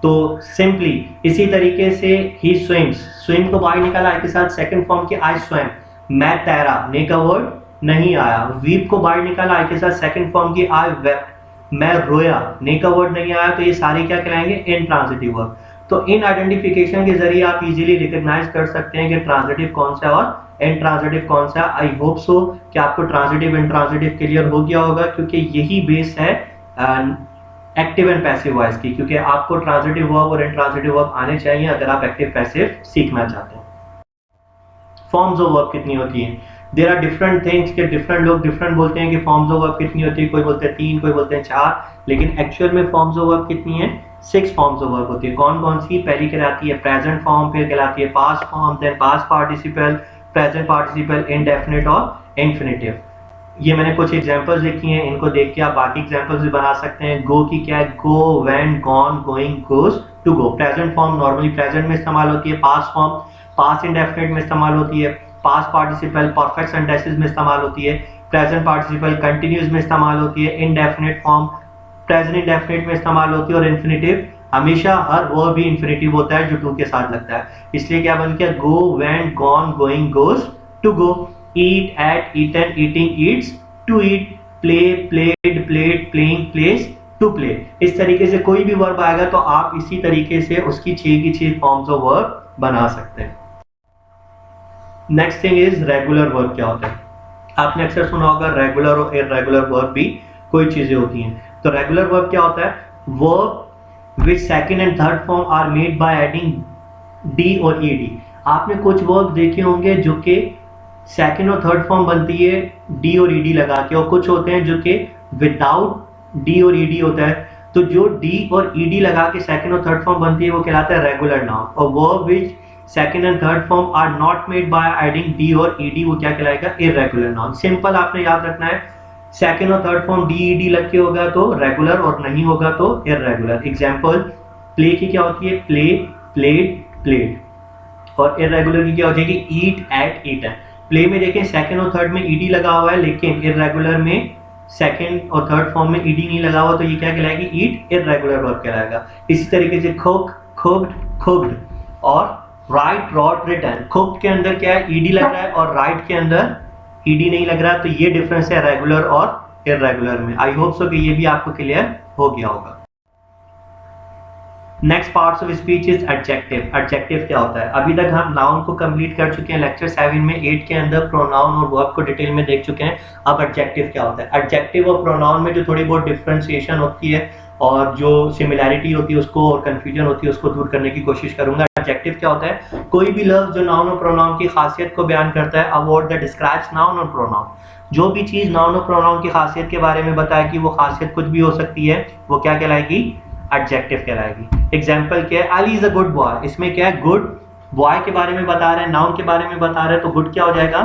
तो सिंपली इसी तरीके से ही स्विम्स, स्विम को बाहर निकाला, आई के साथ सेकंड फॉर्म की, आई स्विम, मैं तैरा, ने का वर्ड नहीं आया। वीप को बाहर निकाला, आई के साथ सेकंड फॉर्म की, आई वेप्ट, मैं रोया, ने का वर्ड नहीं आया, तो ये सारे क्या कहलाएंगे, इंट्रांजिटिव वर्ब। तो इन आइडेंटिफिकेशन के जरिए आप इजीली रिकॉग्नाइज कर सकते हैं कि ट्रांजिटिव कौन सा है और इंट्रांजिटिव कौन सा है। आई होप सो कि आपको ट्रांजिटिव इंट्रांजिटिव क्लियर हो गया होगा, क्योंकि यही बेस है एक्टिव एंड पैसिव वॉइस की, क्योंकि आपको ट्रांजिटिव वर्ब और इंट्रांजिटिव वर्ब आने चाहिए अगर आप एक्टिव पैसिव सीखना चाहते हैं। फॉर्म्स ऑफ वर्ब कितनी होती हैं? देयर आर डिफरेंट थिंग्स के डिफरेंट लोग डिफरेंट बोलते हैं कि फॉर्म्स ऑफ वर्ब कितनी होती है, कोई बोलते हैं 3, कोई बोलते हैं 4, लेकिन एक्चुअल में फॉर्म्स ऑफ वर्ब कितनी है? 6 फॉर्म्स ऑफ वर्ब होती है। कौन कौन सी? पहली कहलाती है प्रेजेंट फॉर्म, फिर कहलाती है past form, then past participle, present participle, indefinite और इंफिनिटिव। ये मैंने कुछ एग्जांपल्स लिखी हैं, इनको देख के आप बाकी एग्जांपल्स भी बना सकते हैं। गो की क्या है? Go, went, gone, going, goes, to go. Present form normally present में इस्तेमाल होती है, पास्ट फॉर्म पास्ट इंडेफिनिट में इस्तेमाल होती है, पास्ट पार्टिसिपल परफेक्ट सेंटेंसेस में इस्तेमाल होती है, प्रेजेंट पार्टिसिपल कंटिन्यूअस में इस्तेमाल होती है, इंडेफिनिट फॉर्म प्रेजेंट इंडेफिनिट में इस्तेमाल होती है, और इंफिनिटिव हमेशा हर वर्ब भी इंफिनिटिव होता है जो टू के साथ लगता है। इसलिए क्या बन गया? Go, went, gone, going, goes, to go. eat, ate, eaten, eating, eats, to eat, play, played, played, playing, plays, to play। इस तरीके से कोई भी वर्ब आएगा तो आप इसी तरीके से उसकी 6 की 6 फॉर्म्स ऑफ वर्ब बना सकते हैं। Next thing is regular verb क्या होता है? आपने अक्सर सुना होगा रेगुलर और इररेगुलर वर्ब भी कोई चीजें होती हैं। तो रेगुलर वर्ब क्या होता है? Verb which second and third form are made by adding d और ईडी। आपने कुछ वर्ब देखे होंगे जो कि सेकंड और थर्ड फॉर्म बनती है डी और ईडी लगा के, और कुछ होते हैं जो कि विदाउट डी और ईडी होता है। तो जो डी और ईडी लगा के सेकंड और थर्ड फॉर्म बनती है वो कहलाता है रेगुलर नाउन, और verb which second and third form are not made by adding d और ईडी वो क्या कहलाएगा? Irregular noun. सिंपल आपने याद रखना है, सेकंड और थर्ड फॉर्म डी ईडी लग के होगा तो रेगुलर, और नहीं होगा तो इररेगुलर। एग्जांपल प्ले की क्या होती है? Play, played, played. और इररेगुलर की क्या हो जाएगी? ईट, एट, ईटन। प्ले में देखें सेकंड और थर्ड में ईडी लगा हुआ है, लेकिन इररेगुलर में सेकंड और थर्ड फॉर्म में ईडी नहीं लगा हुआ, तो ये क्या कहलाएगी? ईट, इररेगुलर वर्ब कहलाएगा। इसी तरीके से कुक, कुक्ड, कुक्ड, और राइट, रॉट, रिटन। कुक के अंदर क्या है? ईडी लग रहा है, और राइट के अंदर ईडी नहीं लग रहा है, तो ये डिफरेंस है रेगुलर और इररेगुलर में। आई होप सो कि ये भी आपको क्लियर हो गया होगा। Next parts of speech is adjective. Adjective क्या होता है? अभी तक हम नाउन को कंप्लीट कर चुके हैं लेक्चर 7 में, 8 के अंदर प्रोनाउन और वर्ब को डिटेल में देख चुके हैं। अब एडजेक्टिव क्या होता है? एडजेक्टिव और प्रोनाउन में जो थोड़ी बहुत डिफरेंशिएशन होती है और जो सिमिलैरिटी होती है उसको और कंफ्यूजन होती है उसको दूर करने की कोशिश करूंगा। एडजेक्टिव क्या होता है? कोई भी लफ्ज जो नाउन और प्रोनाउन की खासियत को बयान करता है। A word that describes noun और प्रोनाउन। जो भी चीज नाउन और प्रोनाउन की खासियत के बारे में बताए कि वो खासियत कुछ भी हो सकती है, वो क्या कहलाएगी? एडजेक्टिव कहलाएगी। एग्जांपल क्या है? Ali is a good boy. इसमें क्या है? गुड बॉय के बारे में बता रहे हैं, नाउन के बारे में बता रहे हैं, तो गुड क्या हो जाएगा?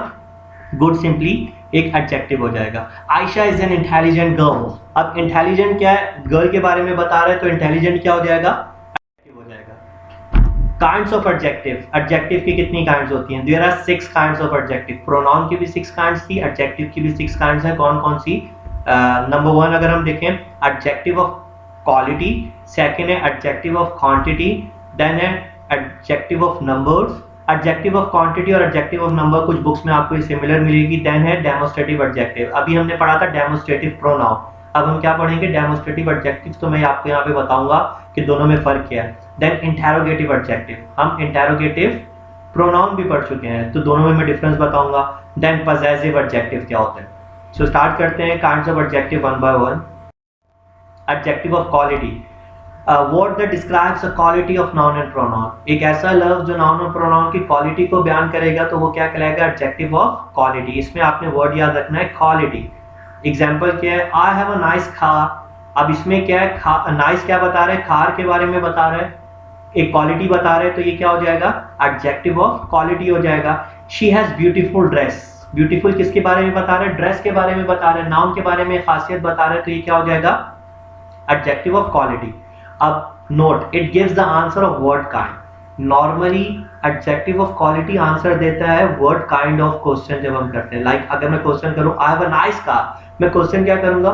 गुड सिंपली एक एडजेक्टिव हो जाएगा। Ayesha is an intelligent girl. अब इंटेलिजेंट क्या है? गर्ल के बारे में बता रहे हैं, तो इंटेलिजेंट क्या हो जाएगा? एडजेक्टिव हो जाएगा। Kinds of adjective. एडजेक्टिव की कितनी काइंड्स होती हैं? There are 6 kinds of adjective. Pronoun की भी 6 काइंड्स थी, एडजेक्टिव की भी 6 काइंड्स हैं। कौन कौन सी? नंबर 1 अगर हम देखें, एडजेक्टिव ऑफ क्वालिटी, सेकंड है एडजेक्टिव ऑफ क्वांटिटी, देन है adjective of numbers. Adjective of quantity और एडजेक्टिव ऑफ नंबर कुछ बुक्स में आपको सिमिलर मिलेगी। देन है डेमोस्ट्रेटिव एडजेक्टिव। अभी हमने पढ़ा था डेमोस्ट्रेटिव प्रोनाउन, अब हम क्या पढ़ेंगे? Demonstrative adjective. तो मैं आपको यहाँ पे बताऊंगा कि दोनों में फर्क क्या है। Then interrogative adjective. हम इंटेरोगेटिव प्रोनाउन भी पढ़ चुके हैं, तो दोनों में मैं डिफरेंस बताऊंगा। देन पजेसिव एडजेक्टिव क्या होता है। सो स्टार्ट करते हैं kinds of adjective one by one. Adjective of quality, word that describes the quality of noun and pronoun. एक ऐसा लफ्ज जो नाउन और प्रोनाउन की क्वालिटी को बयान करेगा, तो वो क्या कहलाएगा? Adjective of quality. इसमें आपने वर्ड याद रखना है क्वालिटी। एग्जांपल क्या है? I have a nice car. अब इसमें क्या है? नाइस क्या बता रहे हैं? कार के बारे में बता रहे हैं, एक क्वालिटी बता रहे हैं, तो ये क्या हो जाएगा? एडजेक्टिव ऑफ क्वालिटी हो जाएगा। She has beautiful dress. Beautiful किसके बारे में बता रहे हैं? ड्रेस के बारे में बता रहे हैं, नाउन के बारे में खासियत बता रहे हैं, तो ये क्या हो जाएगा? Adjective of quality. अब note, it gives the answer of word kind. Normally adjective of quality answer देता है वर्ड काइंड ऑफ क्वेश्चन जब हम करते हैं। लाइक अगर मैं क्वेश्चन करूं I have a nice car, मैं क्वेश्चन क्या करूंगा?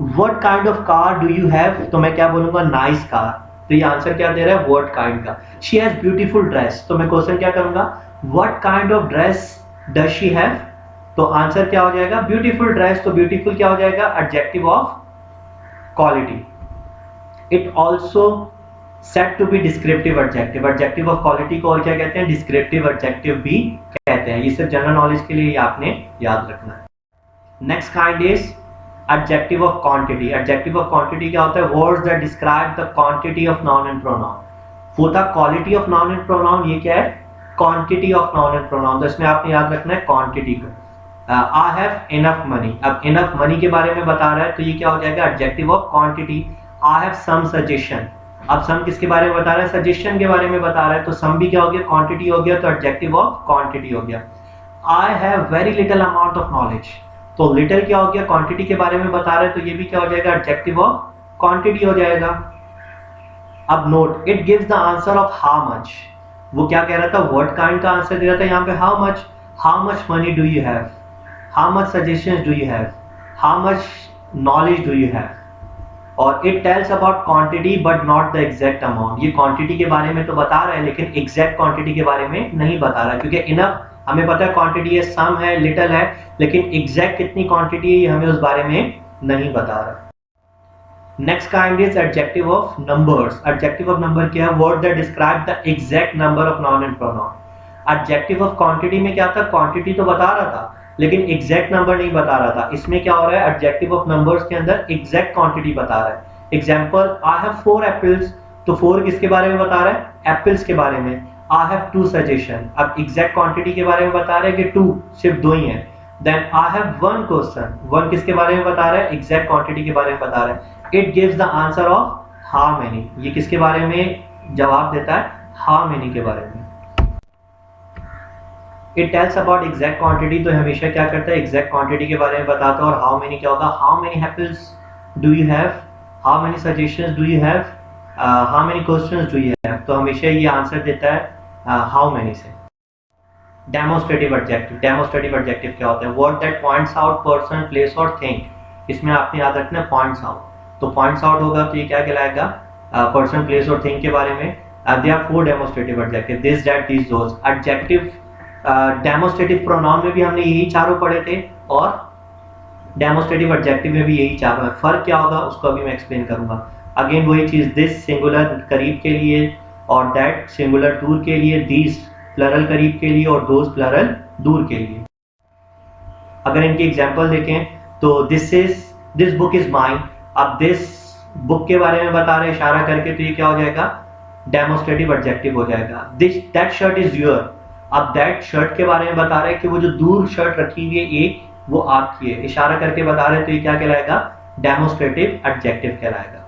What kind of car do you have, तो मैं क्या बोलूंगा? Nice car. तो ये आंसर क्या दे रहा है? वर्ड काइंड का। शी हैज ब्यूटीफुल ड्रेस, तो मैं क्वेश्चन क्या करूंगा? What kind of dress does she have, तो आंसर क्या हो जाएगा? Beautiful dress. तो ब्यूटीफुल क्या हो जाएगा? Adjective of quality. It also set to be descriptive adjective, adjective of quality को और क्या कहते हैं, डिस्क्रिप्टिव एडजेक्टिव भी कहते हैं। ये सिर्फ जनरल नॉलेज के लिए आपने याद रखना है। Next kind is adjective of quantity. Adjective of quantity क्या होता है, words that describe the quantity of noun and pronoun. वो था quality of noun and pronoun, ये क्या है, quantity of noun and pronoun. तो इसमें आपने याद रखना है क्वांटिटी को। आई हैव इनफ मनी, अब इनफ मनी के बारे में बता रहा है तो ये क्या हो जाएगा, adjective of quantity. I have some suggestion, अब सम किसके बारे में बता रहा है, सजेशन के बारे में बता रहा है, तो सम भी क्या हो गया, क्वांटिटी हो गया, तो एडजेक्टिव ऑफ क्वांटिटी हो गया। I have very little amount of knowledge, तो लिटिल क्या हो गया, क्वांटिटी के बारे में बता रहा है, तो ये भी क्या हो जाएगा, एडजेक्टिव ऑफ क्वांटिटी हो जाएगा। अब note, it gives the answer of how much, वो क्या कह रहा था, व्हाट काइंड का आंसर दे रहा था यहाँ पे, how much money do you have, how much suggestions do you have, how much knowledge do you have. और it tells about quantity but not the exact amount, ये क्वांटिटी के बारे में तो बता रहा है लेकिन एग्जैक्ट क्वांटिटी के बारे में नहीं बता रहा, क्योंकि इनफ हमें पता है क्वांटिटी है, सम है, लिटिल है, लेकिन एग्जैक्ट कितनी क्वांटिटी है ये हमें उस बारे में नहीं बता रहा। Next kind is adjective of numbers. Adjective of number क्या है, word that describe the exact number of noun and pronoun. Adjective of quantity में क्या था, क्वांटिटी तो बता रहा था लेकिन एग्जैक्ट नंबर नहीं बता रहा था। इसमें क्या हो रहा है, एडजेक्टिव ऑफ नंबर्स के अंदर एग्जैक्ट क्वांटिटी बता रहा है। एग्जांपल, आई हैव 4 एप्पल्स, तो 4 किसके बारे में बता रहा है, एप्पल्स के बारे में। आई हैव 2 सजेशन, अब एग्जैक्ट क्वांटिटी के बारे में बता रहा है कि 2 सिर्फ 2 ही है। देन आई हैव 1 क्वेश्चन, 1 किसके बारे में बता रहा है, एग्जैक्ट क्वांटिटी के बारे में बता रहा है। It gives the answer of how many, ये किसके बारे में जवाब देता है, हाउ मेनी के बारे में। It tells about exact quantity, तो हमेशा क्या करता है, एग्जैक्ट क्वांटिटी के बारे में बताता है। और हाउ मेनी क्या होगा, how many apples do you have, how many suggestions do you have, how many questions do you have, तो हमेशा ये आंसर देता है हाउ मेनी से। डेमोस्ट्रेटिव एडजेक्टिव, डेमोस्ट्रेटिव एडजेक्टिव क्या होता है, word that points out person, place और थिंग। इसमें आपने याद रखना है पॉइंट्स आउट, तो पॉइंट्स आउट होगा तो ये क्या कहलाएगा, पर्सन, प्लेस और थिंग के बारे में। There are 4 demonstrative adjective, this, that, this, those. Adjective demonstrative pronoun में भी हमने यही चारों पढ़े थे और डेमोस्ट्रेटिव एडजेक्टिव में भी यही चारों है। फर्क क्या होगा उसको अभी मैं एक्सप्लेन करूंगा। अगेन वही चीज, दिस सिंगुलर करीब के लिए और दैट सिंगुलर दूर के लिए, दिस प्लरल करीब के लिए और दोस प्लरल दूर के लिए। अगर इनके एग्जांपल देखें तो दिस बुक इज माइन, अब दिस बुक के बारे में बता रहे इशारा करके, तो ये क्या हो जाएगा, डेमोस्ट्रेटिव एडजेक्टिव हो जाएगा। This, that shirt is your, अब दैट शर्ट के बारे में बता रहे हैं कि वो जो दूर शर्ट रखी हुई है एक, वो आपकी है, इशारा करके बता रहे हैं, तो ये क्या कहलाएगा, डेमोस्ट्रेटिव एडजेक्टिव कहलाएगा।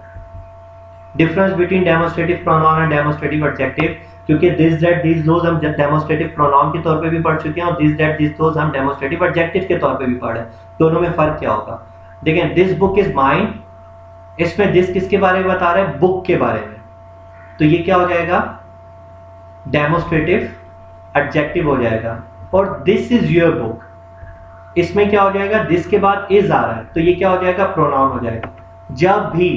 Difference between demonstrative pronoun and demonstrative adjective, क्योंकि दिस, दैट, दिस, दोस हम डेमोस्ट्रेटिव प्रोनाउन के तौर पे भी पढ़ चुके हैं और दिस, दैट, दिस, दोस हम डेमोस्ट्रेटिव एडजेक्टिव के तौर पे भी पढ़े। दोनों में फर्क क्या होगा, देखें, दिस बुक इज माइन, इसमें दिस किसके बारे में बता रहा है, बुक के बारे में, तो ये क्या हो जाएगा, डेमोस्ट्रेटिव एडजेक्टिव हो जाएगा। और दिस इज योर बुक, इसमें क्या हो जाएगा, दिस के बाद इज आ रहा है, तो ये क्या हो जाएगा, प्रोनाउन हो जाएगा। जब भी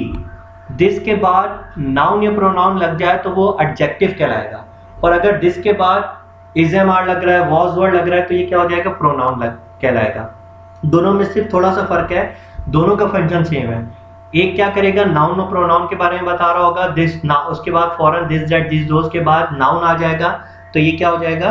दिस के बाद नाउन या प्रोनाउन लग जाए तो वो एडजेक्टिव कहलाएगा, और अगर दिस के बाद इज एम आर लग रहा है, वॉज वर्ड लग रहा है, तो ये क्या हो जाएगा, प्रोनाउन कहलाएगा। दोनों में सिर्फ थोड़ा सा फर्क है, दोनों का फंक्शन सेम है। एक क्या करेगा, नाउन और प्रोनाउन के बारे में बता रहा होगा, दिस ना, उसके बाद फौरन दिस, दैट, दिस, दोस के बाद नाउन आ जाएगा, तो ये क्या हो जाएगा,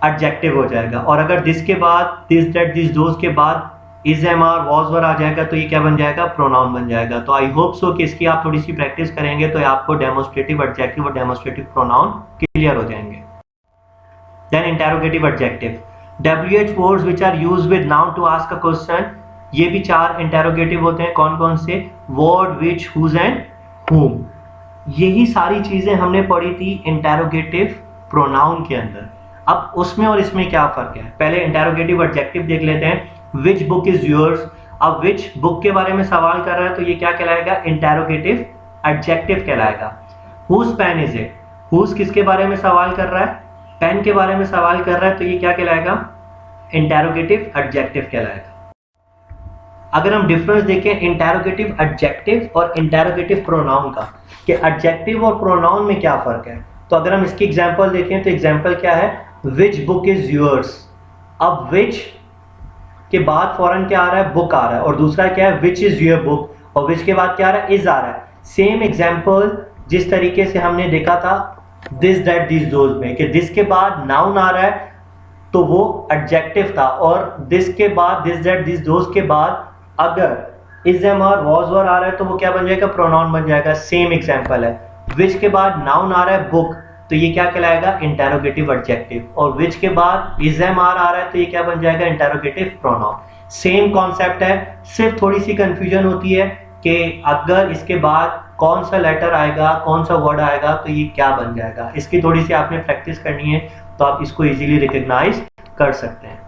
एडजेक्टिव हो जाएगा। और अगर दिस के बाद दिस, दैट, दिस, दोस के बाद is, am, are, was were आ जाएगा, तो ये क्या बन जाएगा, प्रोनाउन बन जाएगा। तो आई होप सो कि इसकी आप थोड़ी सी प्रैक्टिस करेंगे तो आपको डेमोस्ट्रेटिव एडजेक्टिव और डेमोस्ट्रेटिव प्रोनाउन क्लियर हो जाएंगे। Then interrogative adjective, WH words which are used with noun to ask a question, ये भी 4 इंटेरोगेटिव होते हैं। कौन कौन से, word, which, whose and whom। यही सारी चीजें हमने पढ़ी थी इंटेरोगेटिव प्रोनाउन के अंदर। अब उसमें और इसमें क्या फर्क है, पहले इंटेरोगेटिव एडजेक्टिव देख लेते हैं। विच बुक इज योर्स, अब विच बुक के बारे में सवाल कर रहा है तो ये क्या कहलाएगा, इंटेरोगेटिव एडजेक्टिव कहलाएगा। Whose pen is it, whose किसके बारे में सवाल कर रहा है, पेन के बारे में सवाल कर रहा है, तो ये क्या कहलाएगा, इंटेरोगेटिव एडजेक्टिव कहलाएगा। अगर हम डिफरेंस देखें इंटेरोगेटिव एडजेक्टिव और इंटेरोगेटिव प्रोनाउन का, कि एडजेक्टिव और प्रोनाउन में क्या फर्क है, तो अगर हम इसकी एग्जांपल देखें तो एग्जांपल क्या है, विच बुक इज योर्स। अब विच के बाद फौरन क्या आ रहा है, बुक आ रहा है, और दूसरा क्या है, विच इज योर बुक, और विच के बाद क्या आ रहा है, इज आ रहा है। सेम एग्जाम्पल जिस तरीके से हमने देखा था दिस दैट दिस दोज में कि दिस के बाद नाउन आ रहा है तो वो एडजेक्टिव था, और दिस के बाद दिस दैट दिस दोज के बाद अगर is am are was were आ रहा है तो वो क्या बन जाएगा, प्रोनाउन बन जाएगा। सेम एग्जाम्पल है, विच के बाद नाउन आ रहा है बुक तो ये क्या कहलाएगा, इंटेरोगेटिव एडजेक्टिव, और विच के बाद इज एम आर आ रहा है तो ये क्या बन जाएगा, इंटेरोगेटिव प्रोनाउन। सेम कॉन्सेप्ट है, सिर्फ थोड़ी सी कंफ्यूजन होती है कि अगर इसके बाद कौन सा लेटर आएगा, कौन सा वर्ड आएगा तो ये क्या बन जाएगा। इसकी थोड़ी सी आपने प्रैक्टिस करनी है तो आप इसको इजीली रिकॉग्नाइज कर सकते हैं।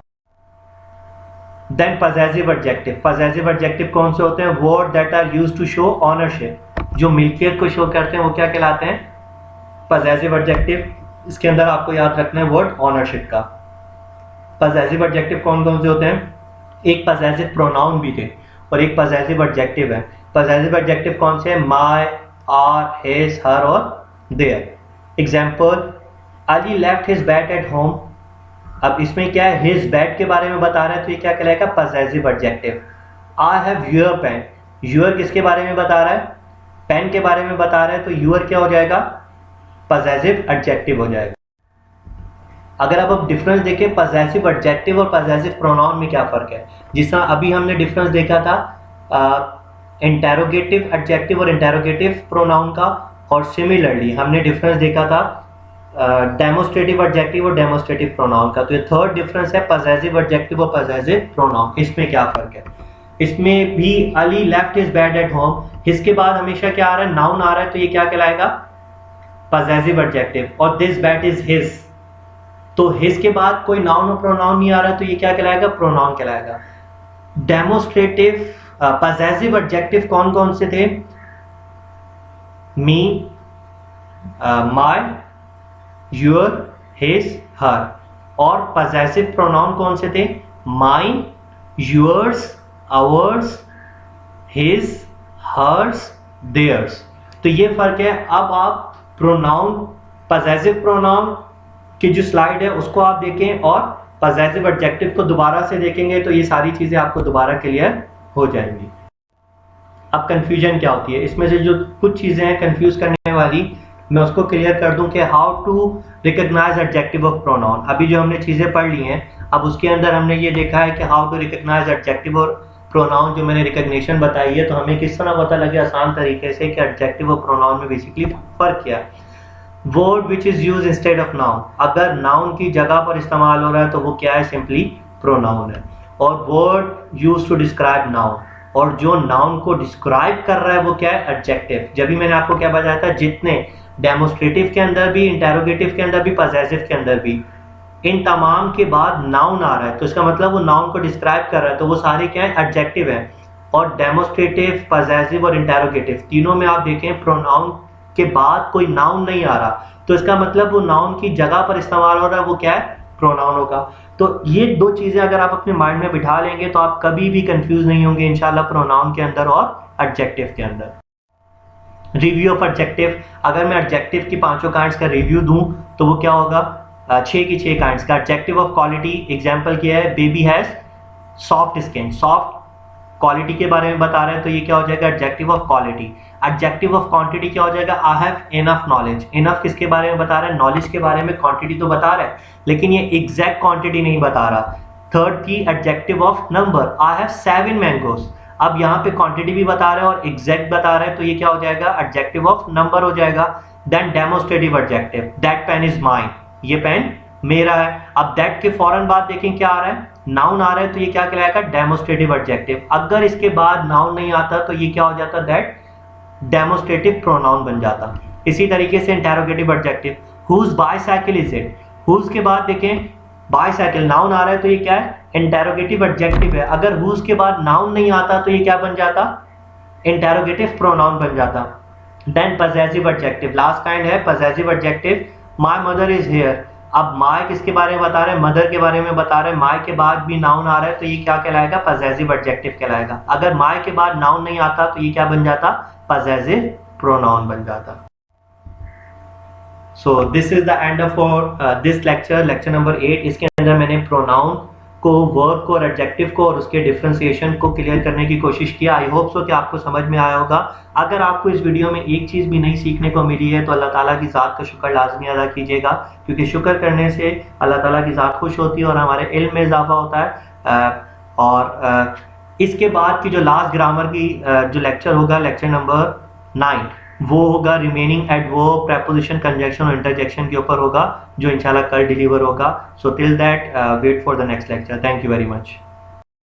Then possessive adjective, possessive adjective कौन से होते हैं, word that are used to show ownership, जो मिल्कियत को शो करते हैं वो क्या कहलाते हैं, पजेसिव एडजेक्टिव। इसके अंदर आपको याद रखना है वर्ड ऑनरशिप का। पजेसिव एडजेक्टिव कौन कौन से होते हैं, एक पजेसिव प्रोनाउन भी थे और एक पजेसिव एडजेक्टिव है। पजेसिव एडजेक्टिव कौन से हैं, माय, आर, हिज, हर और their. Example, Ali left his bat at home. अब इसमें क्या है, हिज बैट के बारे में बता रहा है तो ये क्या कहलाएगा, possessive adjective. I have your pen, your किसके बारे में बता रहा है, पेन के बारे में बता रहा है तो योर क्या हो जाएगा, पजेसिव एडजेक्टिव हो जाएगा। अगर अब डिफरेंस देखें पजेसिव एडजेक्टिव और पजेसिव प्रोनाउन में क्या फर्क है, जिस तरह अभी हमने डिफरेंस देखा था इंटेरोगेटिव एडजेक्टिव और इंटेरोगेटिव प्रोनाउन का, और सिमिलरली हमने डिफरेंस देखा था डेमोस्ट्रेटिव एडजेक्टिव और डेमोस्ट्रेटिव प्रोनाउन का। तो ये थर्ड डिफरेंस है पजेसिव एडजेक्टिव और पजेसिव प्रोनाउन। इसमें क्या फर्क है, इसमें भी Ali left his bat at home, his के बाद हमेशा क्या आ रहा है, नाउन आ रहा है तो ये क्या कहलाएगा, पजेसिव एडजेक्टिव, और दिस बैट इज हिज, तो हिज के बाद कोई नाउन और प्रोनाउन नहीं आ रहा है तो ये क्या कहलाएगा, प्रोनाउन कहलाएगा। डेमोस्ट्रेटिव पजेसिव एडजेक्टिव कौन कौन से थे, me, my, your, his, her, और पजेसिव प्रोनाउन कौन से थे, mine, yours, ours, his, hers, theirs. तो ये फर्क है। अब आप प्रोनाउन, पजेसिव प्रोनाउन की जो स्लाइड है उसको आप देखें और पजेसिव एडजेक्टिव को दोबारा से देखेंगे तो ये सारी चीजें आपको दोबारा क्लियर हो जाएंगी। अब कंफ्यूजन क्या होती है, इसमें से जो कुछ चीजें हैं कंफ्यूज करने वाली, मैं उसको क्लियर कर दूं कि how to recognise adjective of pronoun. अभी जो हमने चीजें पढ़ ली हैं, अब उसके अंदर हमने ये देखा है कि हाउ टू रिकॉग्नाइज एडजेक्टिव और प्रोनाउन, जो मैंने रिकॉग्निशन बताई है, तो हमें किस तरह पता लगे आसान तरीके से कि एडजेक्टिव और प्रोनाउन में बेसिकली फर्क क्या है। Word which is use instead of noun, अगर नाउन की जगह पर इस्तेमाल हो रहा है तो वो क्या है, सिंपली प्रोनाउन है। और word use to describe noun, और जो नाउन को डिस्क्राइब कर रहा है वो क्या है, एडजेक्टिव। जब भी मैंने आपको क्या बताया था, जितने डेमोस्ट्रेटिव के अंदर भी, इंटेरोगेटिव के अंदर भी, पजेसिव के अंदर भी, इन तमाम के बाद नाउन आ रहा है तो इसका मतलब वो नाउन को डिस्क्राइब कर रहा है, तो वो सारे क्या है, एडजेक्टिव है। और डेमोस्ट्रेटिव, पजेसिव और इंटेरोगेटिव तीनों में आप देखें प्रोनाउन के बाद कोई नाउन नहीं आ रहा, तो इसका मतलब वो नाउन की जगह पर इस्तेमाल हो रहा है, वो क्या है, प्रोनाउन होगा। तो ये दो चीजें अगर आप अपने माइंड में बिठा लेंगे तो आप कभी भी कंफ्यूज नहीं होंगे इंशाल्लाह प्रोनाउन के अंदर और एडजेक्टिव के अंदर। रिव्यू ऑफ एडजेक्टिव, अगर मैं एडजेक्टिव की पांचों काइंड्स का रिव्यू दूं तो वो क्या होगा, 6 की 6 काइंड्स का। एडजेक्टिव ऑफ क्वालिटी, एग्जांपल किया है, baby has soft skin, soft quality के बारे में बता रहे हैं तो ये क्या हो जाएगा, adjective of quality. Adjective of quantity क्या हो जाएगा, I have enough knowledge. Enough किसके बारे में बता रहा है, नॉलेज के बारे में, क्वांटिटी तो बता रहा है लेकिन ये एग्जैक्ट क्वांटिटी नहीं बता रहा। थर्ड की adjective of number, I have 7 mangoes. अब यहाँ पे क्वांटिटी भी बता रहा है और एग्जैक्ट बता रहा है तो ये क्या हो जाएगा, एडजेक्टिव ऑफ नंबर हो जाएगा। Then demonstrative adjective, that pen is mine, ये पेन मेरा है। अब दैट के फौरन बाद देखें क्या आ रहा है, नाउन आ रहा है तो ये क्या कहलाएगा, डेमोस्ट्रेटिव एडजेक्टिव। अगर इसके बाद नाउन नहीं आता तो ये क्या हो जाता, दैट डेमोस्ट्रेटिव प्रोनाउन बन जाता। इसी तरीके से interrogative adjective, whose bicycle is it, whose के बाद देखें बाइसाइकिल, नाउन आ रहा है तो ये क्या है, इंटेरोगेटिव एडजेक्टिव है। अगर हुज के बाद नाउन नहीं आता तो ये क्या बन जाता, इंटेरोगेटिव प्रोनाउन बन जाता। Then possessive adjective, last kind है possessive adjective, my mother is here. अब माय किसके बारे में बता रहे हैं, मदर के बारे में बता रहे हैं, माय के बाद भी नाउन आ रहा है तो ये क्या कहलाएगा, पजेसिव एडजेक्टिव कहलाएगा। अगर माय के बाद नाउन नहीं आता तो ये क्या बन जाता, पजेसिव प्रोनाउन बन जाता। So this is the end of this lecture, lecture number 8। इसके अंदर मैंने प्रोनाउन को, वर्ब को और एडजेक्टिव को और उसके डिफ्रेंसिएशन को क्लियर करने की कोशिश किया। आई होप सो कि आपको समझ में आया होगा। अगर आपको इस वीडियो में एक चीज़ भी नहीं सीखने को मिली है तो अल्लाह ताला की ज़ात का शुक्र लाजमी अदा कीजिएगा, क्योंकि शुक्र करने से अल्लाह ताला की ज़ात खुश होती है और हमारे इल्म में इजाफा होता है। और इसके बाद की जो लास्ट ग्रामर की जो लेक्चर होगा, लेक्चर नंबर 9, वो होगा रिमेनिंग एडवर्ब, प्रेपोजिशन, कंजंक्शन और इंटरजेक्शन के ऊपर होगा, जो इंशाल्लाह कल डिलीवर होगा। So till that wait for the next lecture. Thank you very much.